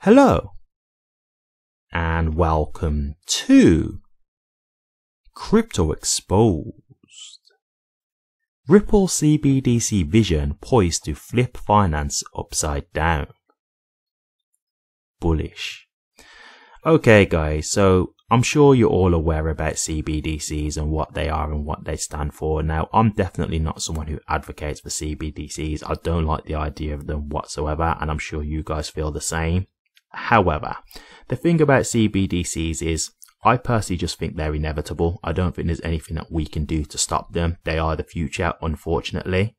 Hello and welcome to Crypto Exposed. Ripple CBDC vision poised to flip finance upside down. Bullish. Okay guys, so I'm sure you're all aware about CBDCs and what they are and what they stand for. Now, I'm definitely not someone who advocates for CBDCs. I don't like the idea of them whatsoever, and I'm sure you guys feel the same. However, the thing about CBDCs is I personally just think they're inevitable. I don't think there's anything that we can do to stop them. They are the future, unfortunately.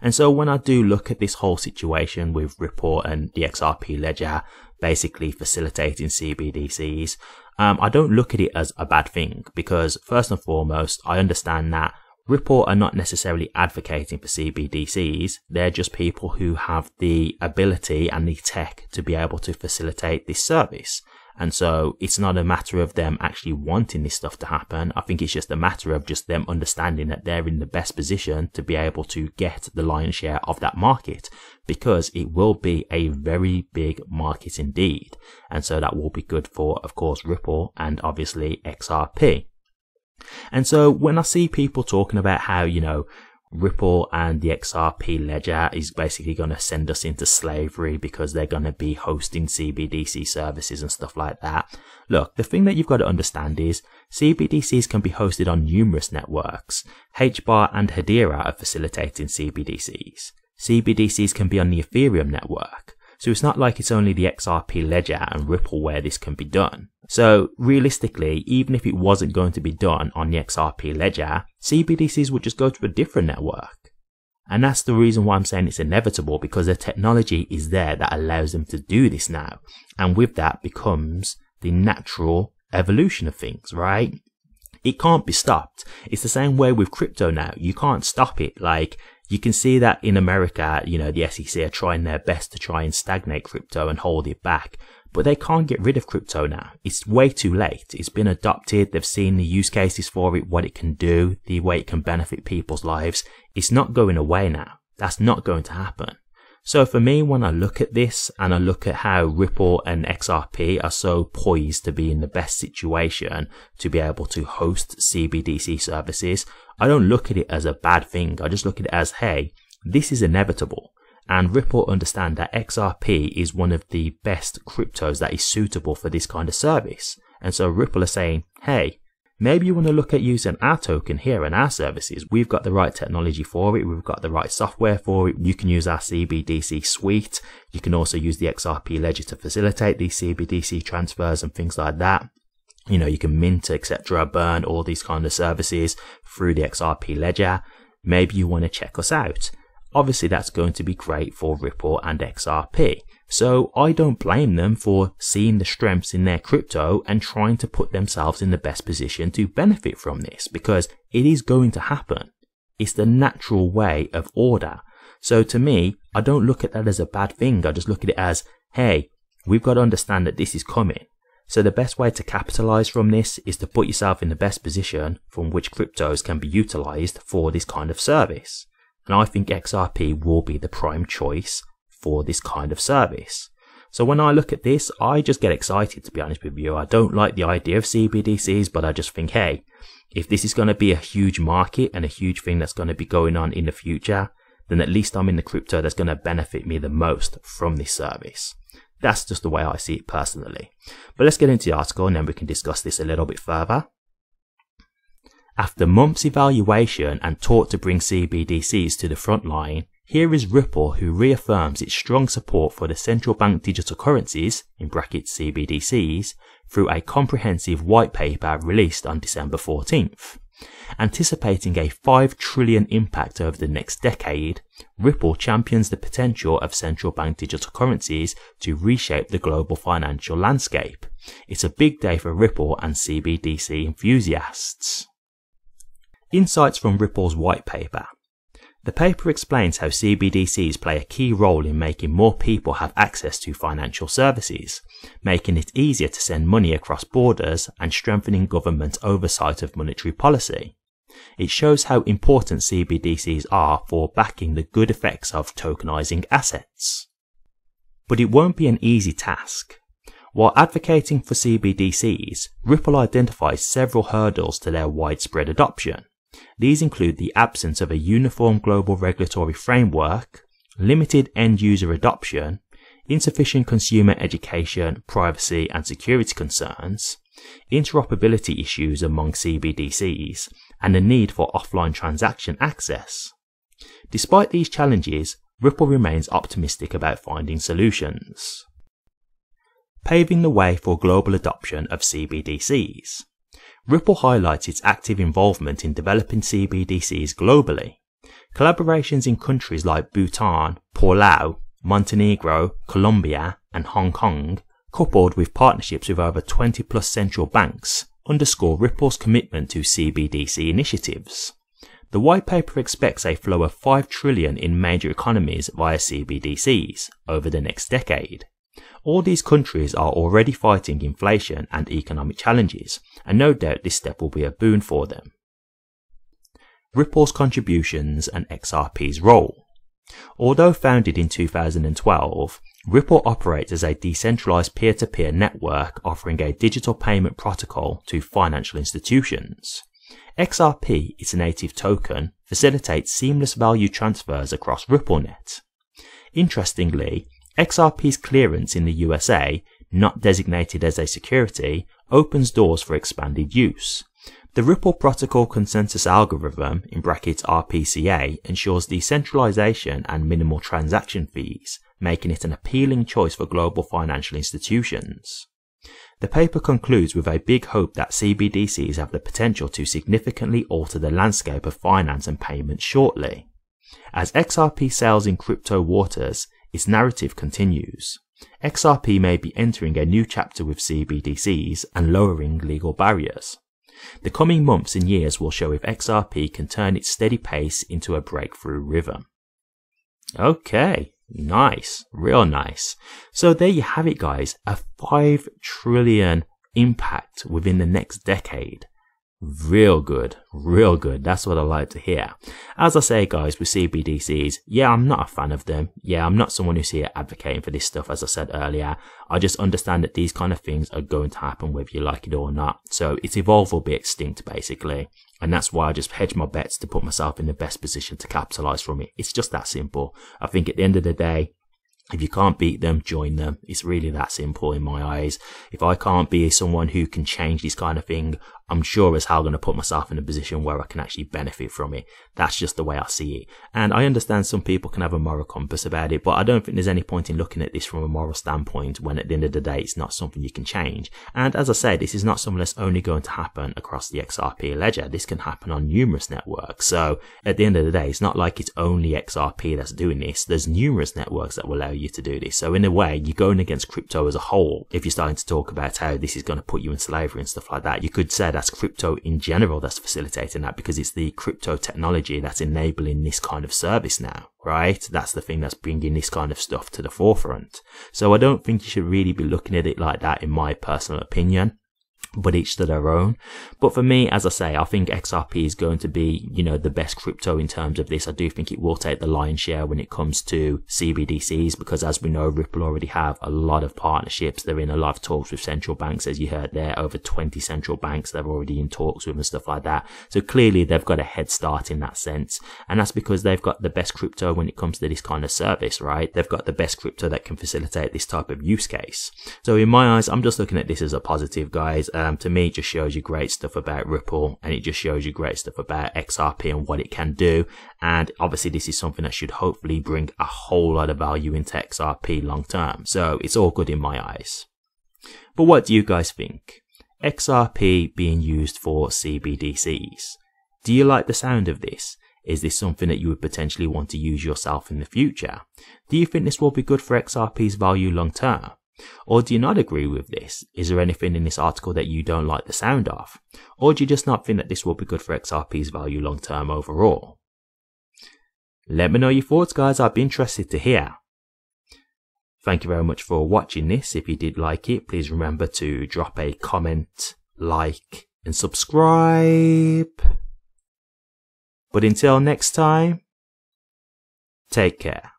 And so when I do look at this whole situation with Ripple and the XRP ledger basically facilitating CBDCs, I don't look at it as a bad thing, because first and foremost, I understand that Ripple are not necessarily advocating for CBDCs. They're just people who have the ability and the tech to be able to facilitate this service. And so it's not a matter of them actually wanting this stuff to happen. I think it's just a matter of just them understanding that they're in the best position to be able to get the lion's share of that market, because it will be a very big market indeed. And so that will be good for, of course, Ripple and obviously XRP. And so when I see people talking about how, you know, Ripple and the XRP ledger is basically going to send us into slavery because they're going to be hosting CBDC services and stuff like that. Look, the thing that you've got to understand is CBDCs can be hosted on numerous networks. HBAR and Hedera are facilitating CBDCs. CBDCs can be on the Ethereum network. So it's not like it's only the XRP ledger and Ripple where this can be done. So realistically, even if it wasn't going to be done on the XRP ledger, CBDCs would just go to a different network. And that's the reason why I'm saying it's inevitable, because the technology is there that allows them to do this now. And with that becomes the natural evolution of things, right? It can't be stopped. It's the same way with crypto now. You can't stop it. Like, you can see that in America, you know, the SEC are trying their best to try and stagnate crypto and hold it back. But they can't get rid of crypto now. It's way too late. It's been adopted. They've seen the use cases for it, what it can do, the way it can benefit people's lives. It's not going away now. That's not going to happen. So for me, when I look at this and I look at how Ripple and XRP are so poised to be in the best situation to be able to host CBDC services, I don't look at it as a bad thing. I just look at it as, hey, this is inevitable. And Ripple understand that XRP is one of the best cryptos that is suitable for this kind of service. And so Ripple are saying, hey, maybe you want to look at using our token here and our services. We've got the right technology for it. We've got the right software for it. You can use our CBDC suite. You can also use the XRP ledger to facilitate these CBDC transfers and things like that. You know, you can mint, etc., burn, all these kind of services through the XRP ledger. Maybe you want to check us out. Obviously, that's going to be great for Ripple and XRP. So I don't blame them for seeing the strengths in their crypto and trying to put themselves in the best position to benefit from this, because it is going to happen. It's the natural way of order. So to me, I don't look at that as a bad thing. I just look at it as, hey, we've got to understand that this is coming. So the best way to capitalize from this is to put yourself in the best position from which cryptos can be utilized for this kind of service. And I think XRP will be the prime choice for this kind of service. So when I look at this, I just get excited, to be honest with you. I don't like the idea of CBDCs, but I just think, hey, if this is going to be a huge market and a huge thing that's going to be going on in the future, then at least I'm in the crypto that's going to benefit me the most from this service. That's just the way I see it personally. But let's get into the article and then we can discuss this a little bit further. After months' evaluation and taught to bring CBDCs to the front line, here is Ripple, who reaffirms its strong support for the central bank digital currencies, in brackets CBDCs, through a comprehensive white paper released on December 14th. Anticipating a 5 trillion impact over the next decade, Ripple champions the potential of central bank digital currencies to reshape the global financial landscape. It's a big day for Ripple and CBDC enthusiasts. Insights from Ripple's white paper. The paper explains how CBDCs play a key role in making more people have access to financial services, making it easier to send money across borders and strengthening government oversight of monetary policy. It shows how important CBDCs are for backing the good effects of tokenizing assets. But it won't be an easy task. While advocating for CBDCs, Ripple identifies several hurdles to their widespread adoption. These include the absence of a uniform global regulatory framework, limited end-user adoption, insufficient consumer education, privacy and security concerns, interoperability issues among CBDCs, and the need for offline transaction access. Despite these challenges, Ripple remains optimistic about finding solutions. Paving the way for global adoption of CBDCs. Ripple highlights its active involvement in developing CBDCs globally. Collaborations in countries like Bhutan, Palau, Montenegro, Colombia, and Hong Kong, coupled with partnerships with over 20 plus central banks, underscore Ripple's commitment to CBDC initiatives. The white paper expects a flow of 5 trillion in major economies via CBDCs over the next decade. All these countries are already fighting inflation and economic challenges, and no doubt this step will be a boon for them. Ripple's contributions and XRP's role. Although founded in 2012, Ripple operates as a decentralized peer-to-peer network offering a digital payment protocol to financial institutions. XRP, its native token, facilitates seamless value transfers across RippleNet. Interestingly, XRP's clearance in the USA, not designated as a security, opens doors for expanded use. The Ripple Protocol Consensus Algorithm in brackets (RPCA) ensures decentralization and minimal transaction fees, making it an appealing choice for global financial institutions. The paper concludes with a big hope that CBDCs have the potential to significantly alter the landscape of finance and payments shortly. As XRP sails in crypto waters, its narrative continues. XRP may be entering a new chapter with CBDCs and lowering legal barriers. The coming months and years will show if XRP can turn its steady pace into a breakthrough rhythm. Okay, nice, real nice. So there you have it guys, a 5 trillion impact within the next decade. Real good, real good. That's what I like to hear. As I say guys, with CBDCs, yeah, I'm not a fan of them. Yeah, I'm not someone who's here advocating for this stuff, as I said earlier. I just understand that these kind of things are going to happen whether you like it or not. So it's evolve or be extinct basically. And that's why I just hedge my bets to put myself in the best position to capitalize from it. It's just that simple. I think at the end of the day, if you can't beat them, join them. It's really that simple in my eyes. If I can't be someone who can change this kind of thing, I'm sure as hell going to put myself in a position where I can actually benefit from it. That's just the way I see it. And I understand some people can have a moral compass about it, but I don't think there's any point in looking at this from a moral standpoint when at the end of the day, it's not something you can change. And as I say, this is not something that's only going to happen across the XRP ledger. This can happen on numerous networks. So at the end of the day, it's not like it's only XRP that's doing this. There's numerous networks that will allow you to do this. So in a way, you're going against crypto as a whole. If you're starting to talk about how this is going to put you in slavery and stuff like that, you could say that's crypto in general that's facilitating that, because it's the crypto technology that's enabling this kind of service now, right? That's the thing that's bringing this kind of stuff to the forefront. So I don't think you should really be looking at it like that, in my personal opinion. But each to their own. But for me, as I say, I think XRP is going to be, you know, the best crypto in terms of this. I do think it will take the lion's share when it comes to CBDCs, because as we know, Ripple already have a lot of partnerships. They're in a lot of talks with central banks, as you heard there, over 20 central banks they're already in talks with and stuff like that. So clearly they've got a head start in that sense. And that's because they've got the best crypto when it comes to this kind of service, right? They've got the best crypto that can facilitate this type of use case. So in my eyes, I'm just looking at this as a positive, guys. To me, it just shows you great stuff about Ripple, and it just shows you great stuff about XRP and what it can do. And obviously this is something that should hopefully bring a whole lot of value into XRP long term. So it's all good in my eyes. But what do you guys think? XRP being used for CBDCs. Do you like the sound of this? Is this something that you would potentially want to use yourself in the future? Do you think this will be good for XRP's value long term? Or do you not agree with this? Is there anything in this article that you don't like the sound of? Or do you just not think that this will be good for XRP's value long term overall? Let me know your thoughts, guys. I'd be interested to hear. Thank you very much for watching this. If you did like it, please remember to drop a comment, like, and subscribe. But until next time, take care.